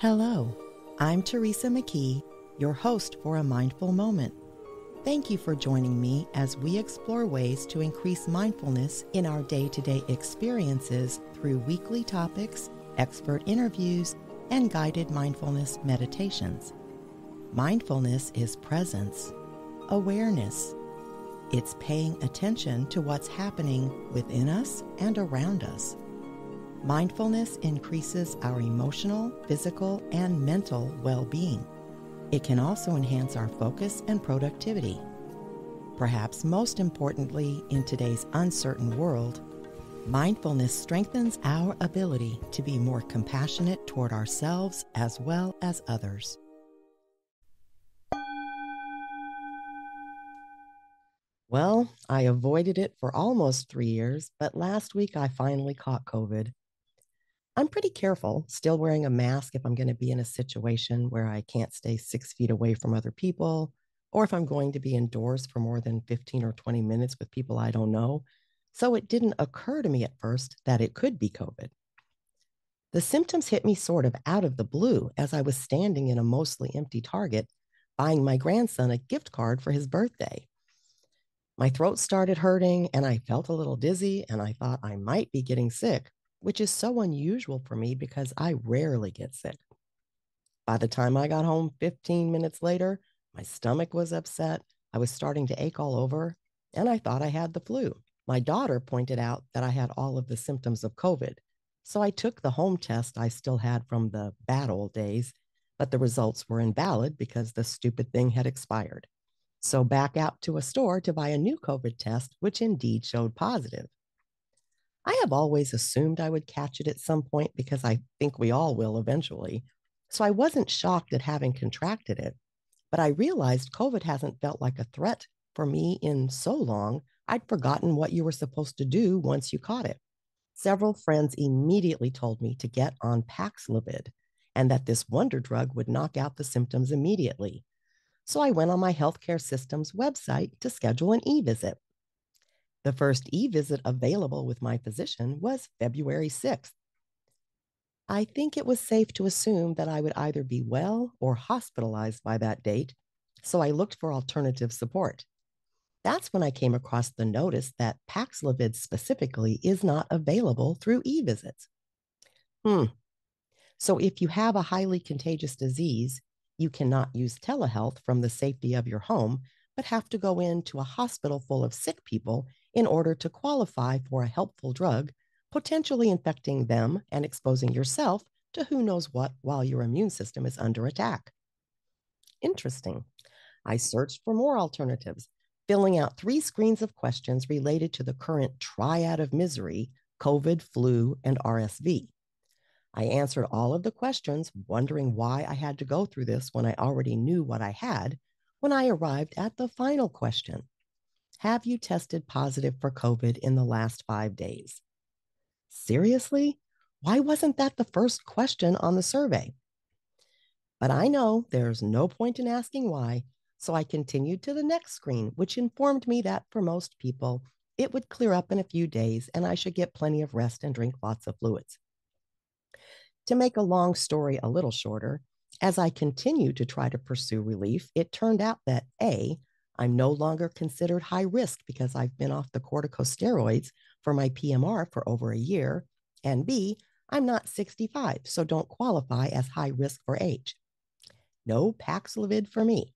Hello, I'm Teresa McKee, your host for A Mindful Moment. Thank you for joining me as we explore ways to increase mindfulness in our day-to-day experiences through weekly topics, expert interviews, and guided mindfulness meditations. Mindfulness is presence, awareness. It's paying attention to what's happening within us and around us. Mindfulness increases our emotional, physical, and mental well-being. It can also enhance our focus and productivity. Perhaps most importantly, in today's uncertain world, mindfulness strengthens our ability to be more compassionate toward ourselves as well as others. Well, I avoided it for almost 3 years, but last week I finally caught COVID. I'm pretty careful, still wearing a mask if I'm going to be in a situation where I can't stay 6 feet away from other people, or if I'm going to be indoors for more than 15 or 20 minutes with people I don't know. So it didn't occur to me at first that it could be COVID. The symptoms hit me sort of out of the blue as I was standing in a mostly empty Target buying my grandson a gift card for his birthday. My throat started hurting and I felt a little dizzy, and I thought I might be getting sick, which is so unusual for me because I rarely get sick. By the time I got home 15 minutes later, my stomach was upset, I was starting to ache all over, and I thought I had the flu. My daughter pointed out that I had all of the symptoms of COVID, so I took the home test I still had from the bad old days, but the results were invalid because the stupid thing had expired. So back out to a store to buy a new COVID test, which indeed showed positive. I have always assumed I would catch it at some point because I think we all will eventually. So I wasn't shocked at having contracted it, but I realized COVID hasn't felt like a threat for me in so long, I'd forgotten what you were supposed to do once you caught it. Several friends immediately told me to get on Paxlovid and that this wonder drug would knock out the symptoms immediately. So I went on my healthcare system's website to schedule an e-visit. The first e-visit available with my physician was February 6th. I think it was safe to assume that I would either be well or hospitalized by that date, so I looked for alternative support. That's when I came across the notice that Paxlovid specifically is not available through e-visits. So if you have a highly contagious disease, you cannot use telehealth from the safety of your home, but have to go into a hospital full of sick people in order to qualify for a helpful drug, potentially infecting them and exposing yourself to who knows what while your immune system is under attack. Interesting. I searched for more alternatives, filling out 3 screens of questions related to the current triad of misery: COVID, flu, and RSV. I answered all of the questions, wondering why I had to go through this when I already knew what I had, when I arrived at the final question: have you tested positive for COVID in the last 5 days? Seriously? Why wasn't that the first question on the survey? But I know there's no point in asking why, so I continued to the next screen, which informed me that for most people, it would clear up in a few days and I should get plenty of rest and drink lots of fluids. To make a long story a little shorter, as I continued to try to pursue relief, it turned out that A, I'm no longer considered high risk because I've been off the corticosteroids for my PMR for over a year, and B, I'm not 65, so don't qualify as high risk for age. No Paxlovid for me.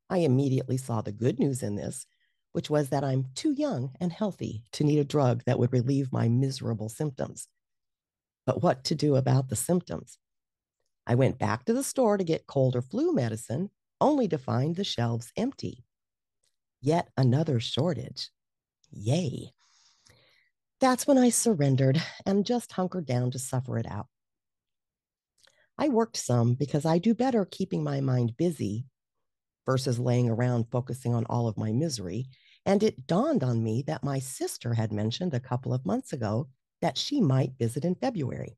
I immediately saw the good news in this, which was that I'm too young and healthy to need a drug that would relieve my miserable symptoms. But what to do about the symptoms? I went back to the store to get cold or flu medicine, only to find the shelves empty. Yet another shortage. Yay. That's when I surrendered and just hunkered down to suffer it out. I worked some because I do better keeping my mind busy versus laying around focusing on all of my misery. And it dawned on me that my sister had mentioned a couple of months ago that she might visit in February.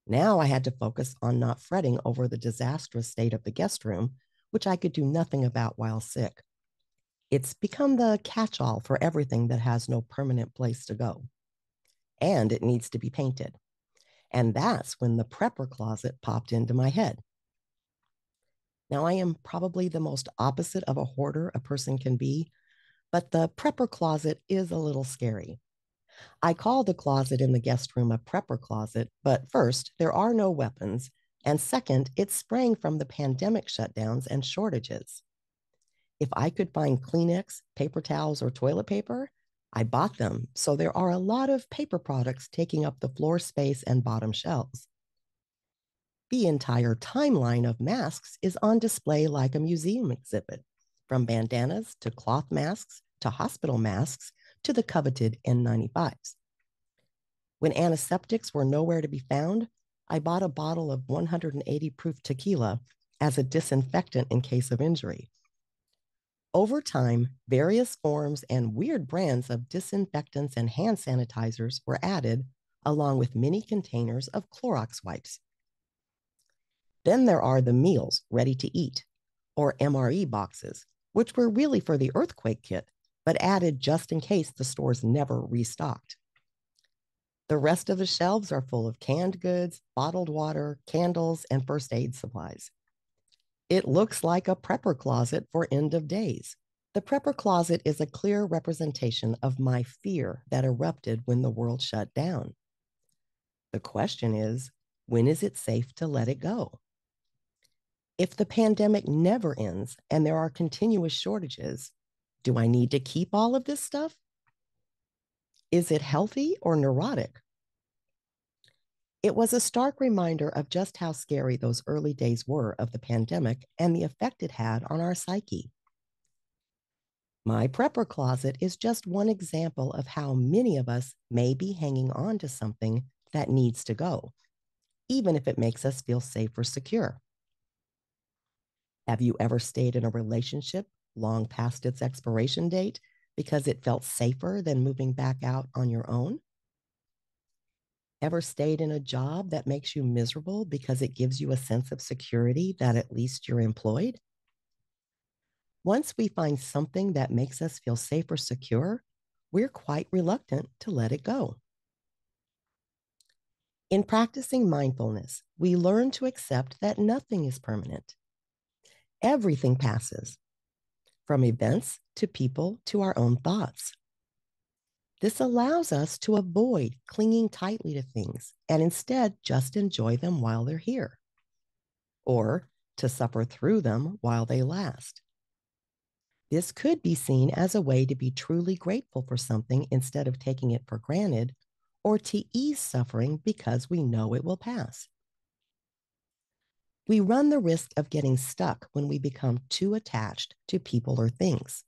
Now I had to focus on not fretting over the disastrous state of the guest room, which I could do nothing about while sick. It's become the catch-all for everything that has no permanent place to go. And it needs to be painted. And that's when the prepper closet popped into my head. Now, I am probably the most opposite of a hoarder a person can be, but the prepper closet is a little scary. I call the closet in the guest room a prepper closet, but first, there are no weapons. And second, it sprang from the pandemic shutdowns and shortages. If I could find Kleenex, paper towels, or toilet paper, I bought them. So there are a lot of paper products taking up the floor space and bottom shelves. The entire timeline of masks is on display like a museum exhibit, from bandanas to cloth masks to hospital masks to the coveted N95s. When antiseptics were nowhere to be found, I bought a bottle of 180 proof tequila as a disinfectant in case of injury. Over time, various forms and weird brands of disinfectants and hand sanitizers were added, along with many containers of Clorox wipes. Then there are the meals ready to eat, or MRE boxes, which were really for the earthquake kit, but added just in case the stores never restocked. The rest of the shelves are full of canned goods, bottled water, candles, and first aid supplies. It looks like a prepper closet for end of days. The prepper closet is a clear representation of my fear that erupted when the world shut down. The question is, when is it safe to let it go? If the pandemic never ends and there are continuous shortages, do I need to keep all of this stuff? Is it healthy or neurotic? It was a stark reminder of just how scary those early days were of the pandemic and the effect it had on our psyche. My prepper closet is just one example of how many of us may be hanging on to something that needs to go, even if it makes us feel safe or secure. Have you ever stayed in a relationship long past its expiration date because it felt safer than moving back out on your own? Ever stayed in a job that makes you miserable because it gives you a sense of security that at least you're employed? Once we find something that makes us feel safe or secure, we're quite reluctant to let it go. In practicing mindfulness, we learn to accept that nothing is permanent. Everything passes, from events to people to our own thoughts. This allows us to avoid clinging tightly to things and instead just enjoy them while they're here, or to suffer through them while they last. This could be seen as a way to be truly grateful for something instead of taking it for granted, or to ease suffering because we know it will pass. We run the risk of getting stuck when we become too attached to people or things.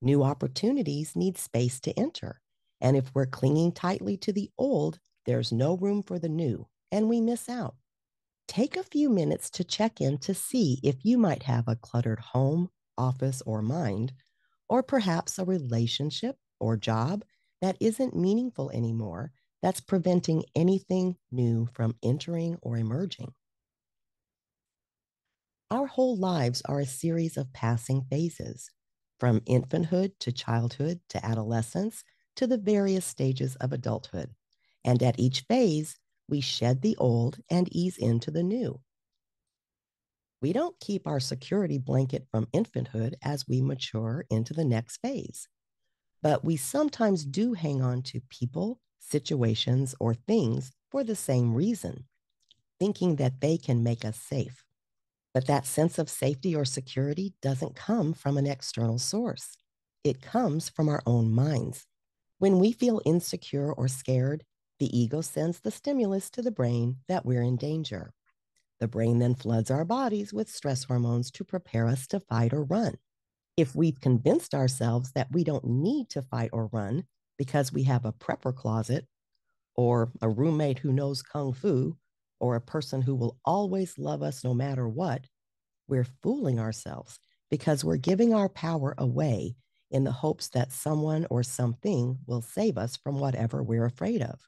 New opportunities need space to enter. And if we're clinging tightly to the old, there's no room for the new, and we miss out. Take a few minutes to check in to see if you might have a cluttered home, office, or mind, or perhaps a relationship or job that isn't meaningful anymore, that's preventing anything new from entering or emerging. Our whole lives are a series of passing phases, from infanthood to childhood to adolescence to the various stages of adulthood. And at each phase, we shed the old and ease into the new. We don't keep our security blanket from infanthood as we mature into the next phase, but we sometimes do hang on to people, situations, or things for the same reason, thinking that they can make us safe. But that sense of safety or security doesn't come from an external source. It comes from our own minds. When we feel insecure or scared, the ego sends the stimulus to the brain that we're in danger. The brain then floods our bodies with stress hormones to prepare us to fight or run. If we've convinced ourselves that we don't need to fight or run because we have a prepper closet, or a roommate who knows kung fu, or a person who will always love us no matter what, we're fooling ourselves because we're giving our power away in the hopes that someone or something will save us from whatever we're afraid of.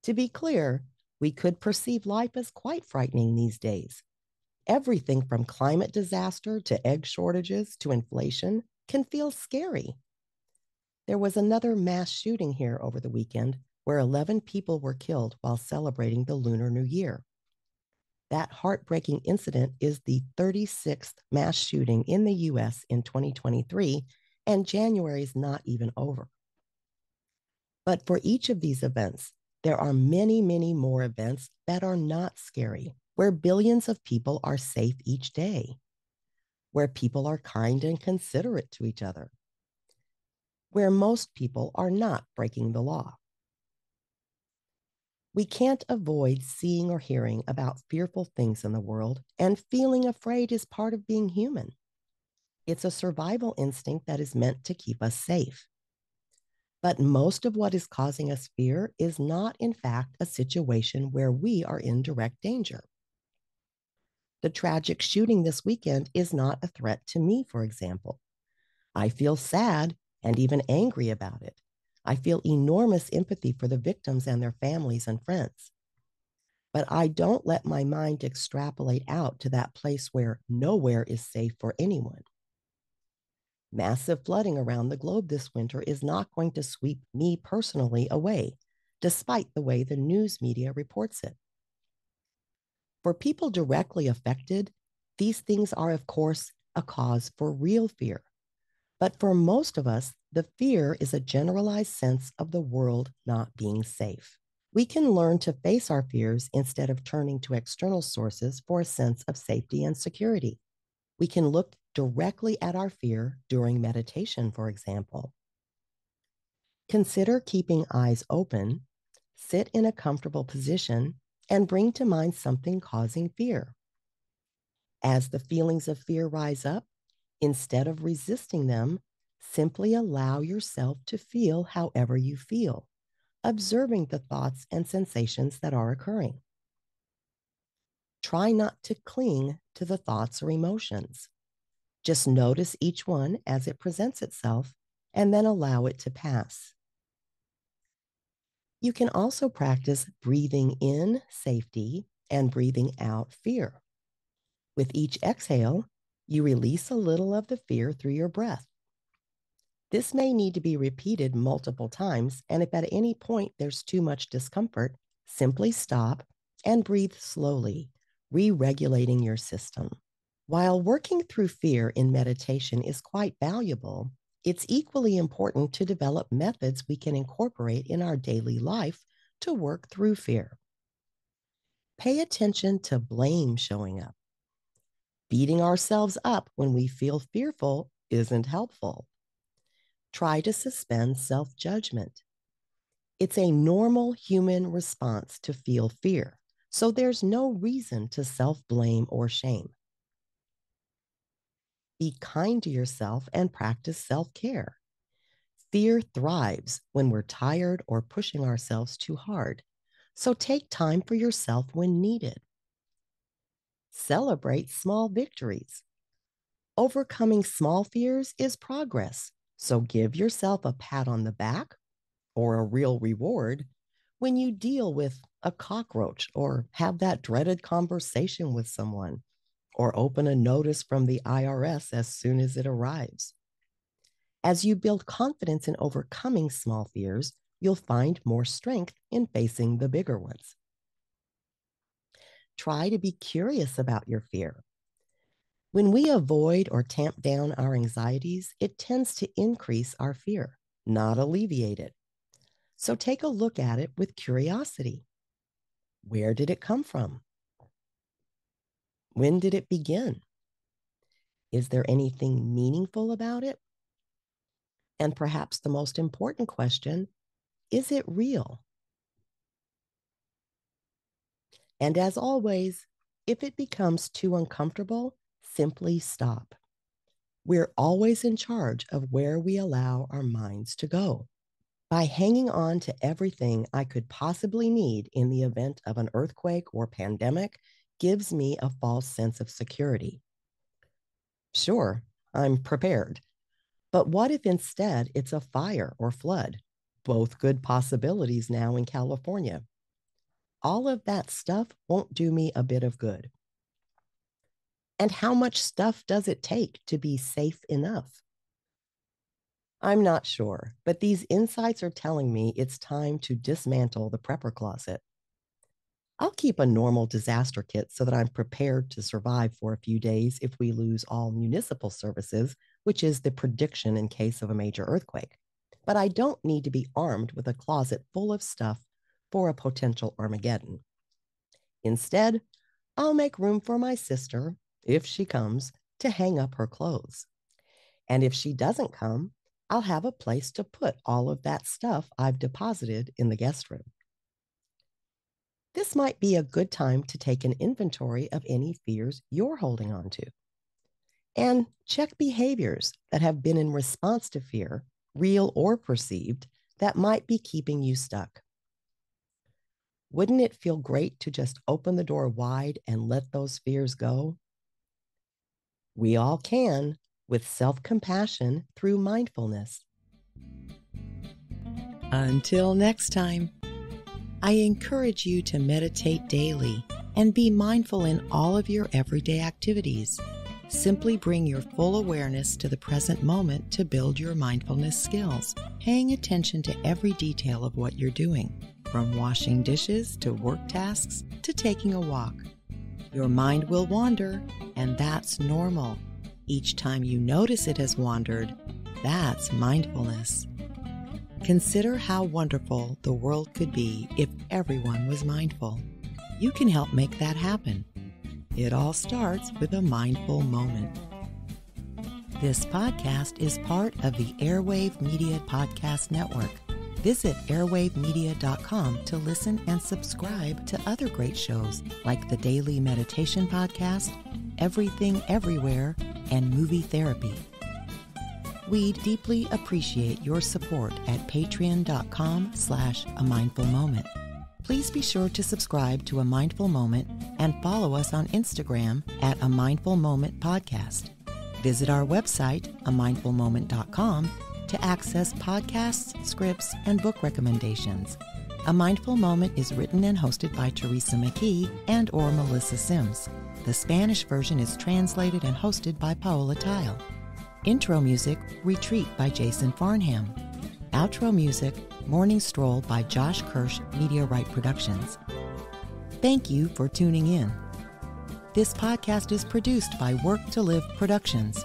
To be clear, we could perceive life as quite frightening these days. Everything from climate disaster to egg shortages to inflation can feel scary. There was another mass shooting here over the weekend where 11 people were killed while celebrating the Lunar New Year. That heartbreaking incident is the 36th mass shooting in the US in 2023, and January is not even over. But for each of these events, there are many, many more events that are not scary, where billions of people are safe each day, where people are kind and considerate to each other, where most people are not breaking the law. We can't avoid seeing or hearing about fearful things in the world, and feeling afraid is part of being human. It's a survival instinct that is meant to keep us safe. But most of what is causing us fear is not, in fact, a situation where we are in direct danger. The tragic shooting this weekend is not a threat to me, for example. I feel sad and even angry about it. I feel enormous empathy for the victims and their families and friends. But I don't let my mind extrapolate out to that place where nowhere is safe for anyone. Massive flooding around the globe this winter is not going to sweep me personally away, despite the way the news media reports it. For people directly affected, these things are, of course, a cause for real fear. But for most of us, the fear is a generalized sense of the world not being safe. We can learn to face our fears instead of turning to external sources for a sense of safety and security. We can look directly at our fear during meditation, for example. Consider keeping eyes open, sit in a comfortable position, and bring to mind something causing fear. As the feelings of fear rise up, instead of resisting them, simply allow yourself to feel however you feel, observing the thoughts and sensations that are occurring. Try not to cling to the thoughts or emotions. Just notice each one as it presents itself and then allow it to pass. You can also practice breathing in safety and breathing out fear. With each exhale, you release a little of the fear through your breath. This may need to be repeated multiple times, and if at any point there's too much discomfort, simply stop and breathe slowly, re-regulating your system. While working through fear in meditation is quite valuable, it's equally important to develop methods we can incorporate in our daily life to work through fear. Pay attention to blame showing up. Beating ourselves up when we feel fearful isn't helpful. Try to suspend self-judgment. It's a normal human response to feel fear, so there's no reason to self-blame or shame. Be kind to yourself and practice self-care. Fear thrives when we're tired or pushing ourselves too hard, so take time for yourself when needed. Celebrate small victories. Overcoming small fears is progress, so give yourself a pat on the back or a real reward when you deal with a cockroach or have that dreaded conversation with someone or open a notice from the IRS as soon as it arrives. As you build confidence in overcoming small fears, you'll find more strength in facing the bigger ones. Try to be curious about your fear. When we avoid or tamp down our anxieties, it tends to increase our fear, not alleviate it. So take a look at it with curiosity. Where did it come from? When did it begin? Is there anything meaningful about it? And perhaps the most important question, is it real? And as always, if it becomes too uncomfortable, simply stop. We're always in charge of where we allow our minds to go. By hanging on to everything I could possibly need in the event of an earthquake or pandemic gives me a false sense of security. Sure, I'm prepared. But what if instead it's a fire or flood? Both good possibilities now in California. All of that stuff won't do me a bit of good. And how much stuff does it take to be safe enough? I'm not sure, but these insights are telling me it's time to dismantle the prepper closet. I'll keep a normal disaster kit so that I'm prepared to survive for a few days if we lose all municipal services, which is the prediction in case of a major earthquake. But I don't need to be armed with a closet full of stuff for a potential Armageddon. Instead, I'll make room for my sister, if she comes, to hang up her clothes. And if she doesn't come, I'll have a place to put all of that stuff I've deposited in the guest room. This might be a good time to take an inventory of any fears you're holding on to. And check behaviors that have been in response to fear, real or perceived, that might be keeping you stuck. Wouldn't it feel great to just open the door wide and let those fears go? We all can with self-compassion through mindfulness. Until next time, I encourage you to meditate daily and be mindful in all of your everyday activities. Simply bring your full awareness to the present moment to build your mindfulness skills, paying attention to every detail of what you're doing, from washing dishes to work tasks to taking a walk. Your mind will wander, and that's normal. Each time you notice it has wandered, that's mindfulness. Consider how wonderful the world could be if everyone was mindful. You can help make that happen. It all starts with a mindful moment. This podcast is part of the Airwave Media Podcast Network. Visit airwavemedia.com to listen and subscribe to other great shows like the Daily Meditation Podcast, Everything Everywhere, and Movie Therapy. We'd deeply appreciate your support at patreon.com/amindfulmoment. Please be sure to subscribe to A Mindful Moment and follow us on Instagram at A Mindful Moment Podcast. Visit our website, amindfulmoment.com, to access podcasts, scripts, and book recommendations. A Mindful Moment is written and hosted by Teresa McKee and/or Melissa Sims. The Spanish version is translated and hosted by Paola Tile. Intro music, Retreat by Jason Farnham. Outro music, Morning Stroll by Josh Kirsch, Media Right Productions. Thank you for tuning in. This podcast is produced by Work to Live Productions.